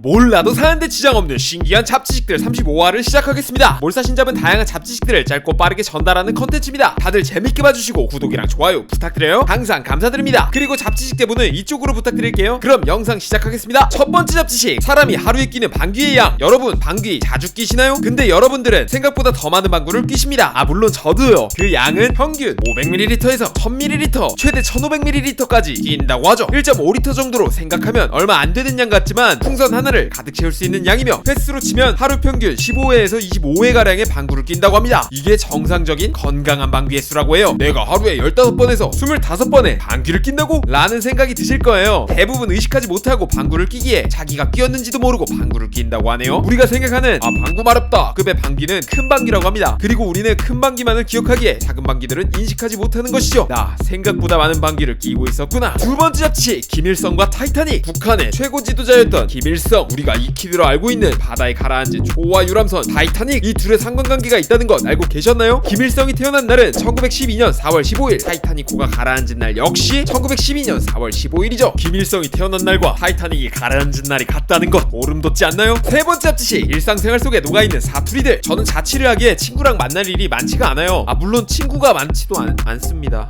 몰라도 사는데 지장 없는 신기한 잡지식들 35화를 시작하겠습니다. 몰사신잡은 다양한 잡지식들을 짧고 빠르게 전달하는 컨텐츠입니다. 다들 재밌게 봐주시고 구독이랑 좋아요 부탁드려요. 항상 감사드립니다. 그리고 잡지식 대본은 이쪽으로 부탁드릴게요. 그럼 영상 시작하겠습니다. 첫 번째 잡지식, 사람이 하루에 끼는 방귀의 양. 여러분 방귀 자주 끼시나요? 근데 여러분들은 생각보다 더 많은 방구를 끼십니다. 물론 저도요. 그 양은 평균 500ml에서 1000ml, 최대 1500ml까지 끼인다고 하죠. 1.5L 정도로 생각하면 얼마 안 되는 양 같지만 풍선 하나를 가득 채울 수 있는 양이며, 횟수로 치면 하루 평균 15회에서 25회가량의 방구를 낀다고 합니다. 이게 정상적인 건강한 방귀 횟수라고 해요. 내가 하루에 15번에서 25번에 방귀를 낀다고? 라는 생각이 드실 거예요. 대부분 의식하지 못하고 방구를 끼기에 자기가 끼었는지도 모르고 방구를 낀다고 하네요. 우리가 생각하는 방구 마렵다 급의 방귀는 큰 방귀라고 합니다. 그리고 우리는 큰 방귀만을 기억하기에 작은 방귀들은 인식하지 못하는 것이죠. 나 생각보다 많은 방귀를 끼고 있었구나. 두 번째 잡지, 김일성과 타이타닉. 북한의 최고 지도자였던 김일성, 우리가 익히들어 알고 있는 바다에 가라앉은 초와 유람선 타이타닉, 이 둘의 상관관계가 있다는 것 알고 계셨나요? 김일성이 태어난 날은 1912년 4월 15일, 타이타닉호가 가라앉은 날 역시 1912년 4월 15일이죠. 김일성이 태어난 날과 타이타닉이 가라앉은 날이 같다는 것 오름 돋지 않나요? 세 번째 잡지식, 일상생활 속에 녹아있는 사투리들. 저는 자취를 하기에 친구랑 만날 일이 많지가 않아요. 물론 친구가 많지도 않습니다.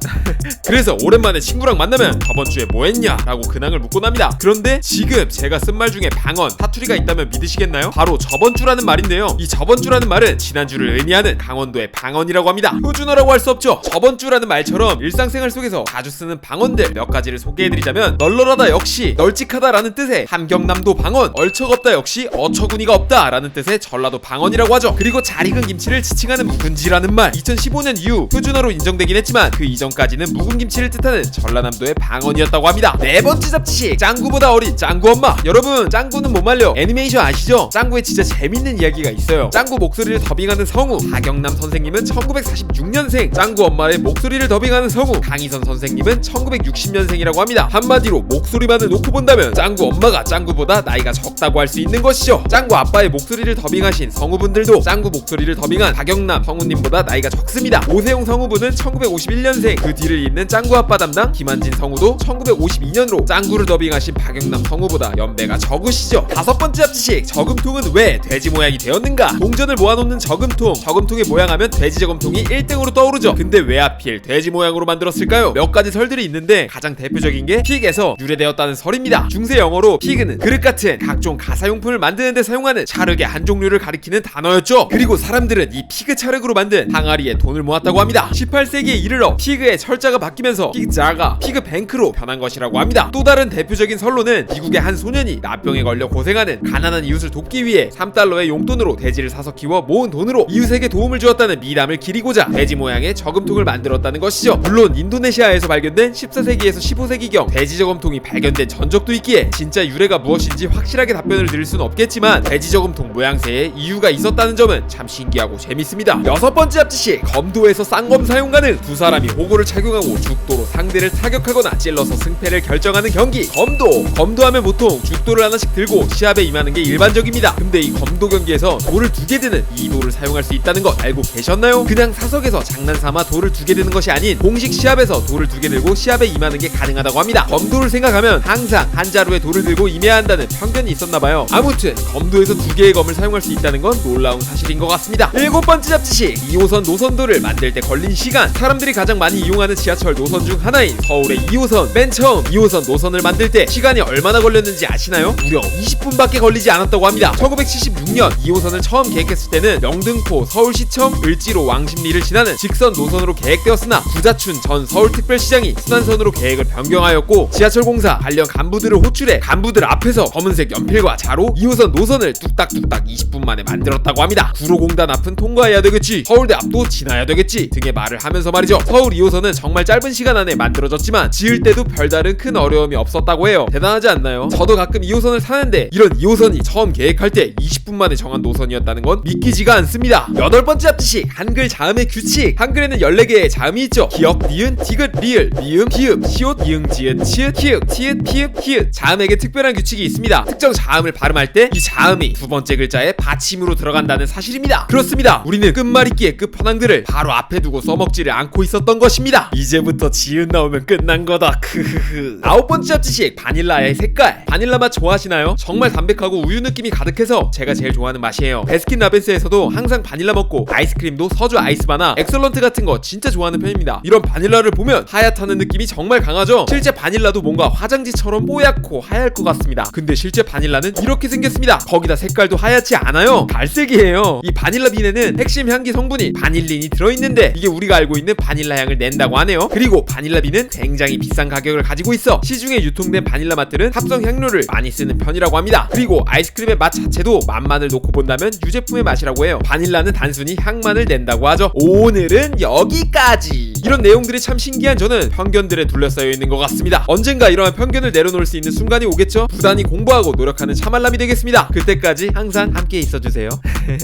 그래서 오랜만에 친구랑 만나면 저번주에 뭐했냐? 라고 근황을 묻곤 합니다. 그런데 지금 제가 쓴 말 중에 방언, 사투리가 있다면 믿으시겠나요? 바로 저번주라는 말인데요. 이 저번주라는 말은 지난주를 의미하는 강원도의 방언이라고 합니다. 표준어라고 할 수 없죠. 저번주라는 말처럼 일상생활 속에서 자주 쓰는 방언들 몇 가지를 소개해드리자면, 널널하다 역시 널찍하다 라는 뜻의 함경남도 방언, 얼척없다 역시 어처구니가 없다 라는 뜻의 전라도 방언이라고 하죠. 그리고 잘 익은 김치를 지칭하는 묵은지라는 말, 2015년 이후 표준어로 인정되긴 했지만 그 이전까지는 묵은 김치를 뜻하는 전라남도의 방언이었다고 합니다. 네 번째 잡지식, 짱구보다 어린 짱구 엄마. 여러분 짱구는 못 말려 애니메이션 아시죠? 짱구에 진짜 재밌는 이야기가 있어요. 짱구 목소리를 더빙하는 성우 하경남 선생님은 1946년생, 짱구 엄마의 목소리를 더빙하는 성우 강희선 선생님은 1960년생이라고 합니다. 한마디로 목소리만을 놓고 본다면 짱구 엄마가 짱구보다 나이가 적다고 할 수 있는 것이죠. 짱구 아빠의 목소리를 더빙하신 성우분들도 짱구 목소리를 더빙한 하경남 성우님보다 나이가 적습니다. 오세용 성우분은 1951년생, 그 뒤를 잇는 짱구 아빠 담당 김한진 성우도 1952년으로 짱구를 더빙하신 박영남 성우보다 연배가 적으시죠. 다섯 번째 잡지식, 저금통은 왜 돼지 모양이 되었는가? 동전을 모아놓는 저금통, 저금통의 모양하면 돼지 저금통이 1등으로 떠오르죠. 근데 왜 하필 돼지 모양으로 만들었을까요? 몇 가지 설들이 있는데 가장 대표적인 게 픽에서 유래되었다는 설입니다. 중세 영어로 피그는 그릇 같은 각종 가사용품을 만드는데 사용하는 찰흙의 한 종류를 가리키는 단어였죠. 그리고 사람들은 이 피그 찰흙으로 만든 항아리에 돈을 모았다고 합니다. 18세기에 이르러 피그의 철자가 바뀌면서 피그자가 피그뱅크로 변한 것이라고 합니다. 또 다른 대표적인 설로는 미국의 한 소년이 나병에 걸려 고생하는 가난한 이웃을 돕기 위해 3달러의 용돈으로 돼지를 사서 키워 모은 돈으로 이웃에게 도움을 주었다는 미담을 기리고자 돼지 모양의 저금통을 만들었다는 것이죠. 물론 인도네시아에서 발견된 14세기에서 15세기경 돼지 저금통이 발견된 전적도 있기에 진짜 유래가 무엇인지 확실하게 답변을 드릴 수는 없겠지만 돼지 저금통 모양새에 이유가 있었다는 점은 참 신기하고 재밌습니다. 여섯 번째 잡지식, 검도에서 쌍검 사용 가능. 두 사람이 호구를 착용하고 죽도로 상대를 타격하거나 찔러서 승패를 결정하는 경기 검도. 검도하면 보통 죽도를 하나씩 들고 시합에 임하는 게 일반적입니다. 근데 이 검도 경기에서 돌을 2개 드는 이 돌을 사용할 수 있다는 것 알고 계셨나요? 그냥 사석에서 장난삼아 돌을 2개 드는 것이 아닌 공식 시합에서 돌을 2개 들고 시합에 임하는 게 가능하다고 합니다. 검도를 생각하면 항상 한 자루에 돌을 들고 임해야 한다는 편견이 있었나봐요. 아무튼 검도에서 2개의 검을 사용할 수 있다는 건 놀라운 사실인 것 같습니다. 일곱 번째 잡지식, 2호선 노선도를 만들 때 걸린 시간. 사람들이 가장 많이 이용하는 지하철 노선 중 하나인 서울의 2호선. 맨 처음 2호선 노선을 만들 때 시간이 얼마나 걸렸는지 아시나요? 무려 20분밖에 걸리지 않았다고 합니다. 1976년 2호선을 처음 계획했을 때는 영등포, 서울시청, 을지로, 왕십리를 지나는 직선 노선으로 계획되었으나 구자춘 전 서울특별시장이 순환선으로 계획을 변경하였고, 지하철공사 관련 간부들을 호출해 간부들 앞에서 검은색 연필과 자로 2호선 노선을 뚝딱뚝딱 20분 만에 만들었다고 합니다. 구로공단 앞은 통과해야 되겠지, 서울대 앞도 지나야 되겠지 등의 말을 하면서 말이죠. 서울 2호선은 정말 짧은 시간 안에 만들어졌지만 지을 때도 별다른 큰 어려움이 없었다고 해요. 대단하지 않나요? 저도 가끔 2호선을 타는데 이런 2호선이 처음 계획할 때 20분 만에 정한 노선이었다는 건 믿기지가 않습니다. 여덟 번째 잡지식, 한글 자음의 규칙. 한글에는 14개의 자음이 있죠. 기역, 니은, 디귿, 리을, 미음, 비읍, 시옷, 이응, 지읒, 치읒, 히읗, 티읒, 피읍, 히읗. 자음에게 특별한 규칙이 있습니다. 특정 자음을 발음할 때 이 자음이 두 번째 글자의 받침으로 들어간다는 사실입니다. 그렇습니다. 우리는 끝말잇기의 끝판왕들을 바로 앞에 두고 써먹지를 않고 있었던 것입니다. 이제부터 지읒 나오면 끝난 거다. 크흐흐. 아홉 번째 잡지식, 바닐라의 색깔. 바닐라 맛 좋아하시나요? 정말 담백하고 우유 느낌이 가득해서 제가 제일 좋아하는 맛이에요. 베스킨라빈스에서도 항상 바닐라 먹고 아이스크림도 서주 아이스바나 엑설런트 같은 거 진짜 좋아하는 편입니다. 이런 바닐라를 보면 하얗다는 느낌이 정말 강하죠. 실제 바닐라도 뭔가 화장지처럼 뽀얗고 하얄 것 같습니다. 근데 실제 바닐라는 이렇게 생겼습니다. 거기다 색깔도 하얗지 않아요. 갈색이에요. 이 바닐라 빈에는 핵심 향기 성분이 바닐린이 들어있는데 이게 우리가 알고 있는 바닐라 향을 낸다고 하네요. 그리고 바닐라 빈은 굉장히 비싼 가격을 가지고 있어 시중에 유통된 바닐라 맛들은 합성 향료를 많이 쓰는 편이라고 합니다. 그리고 아이스크림의 맛 자체도 맛만을 놓고 본다면 유제품의 맛이라고 해요. 바닐라는 단순히 향만을 낸다고 하죠. 오늘은 여기까지. 이런 내용들이 참 신기한 저는 편견들에 둘러싸여 있는 것 같습니다. 언젠가 이러한 편견을 내려놓을 수 있는 순간이 오겠죠. 부단히 공부하고 노력하는 차말람이 되겠습니다. 그때까지 항상 함께 있어주세요.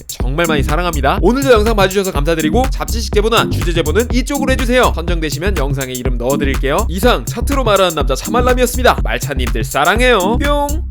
정말 많이 사랑합니다. 오늘도 영상 봐주셔서 감사드리고 잡지식 제보나 주제 제보는 이쪽으로 해주세요. 선정되시면 영상에 이름 넣어드릴게요. 이상 차트로 말하는 남자 차말람이었습니다. 말차님들 사랑해요. 뿅.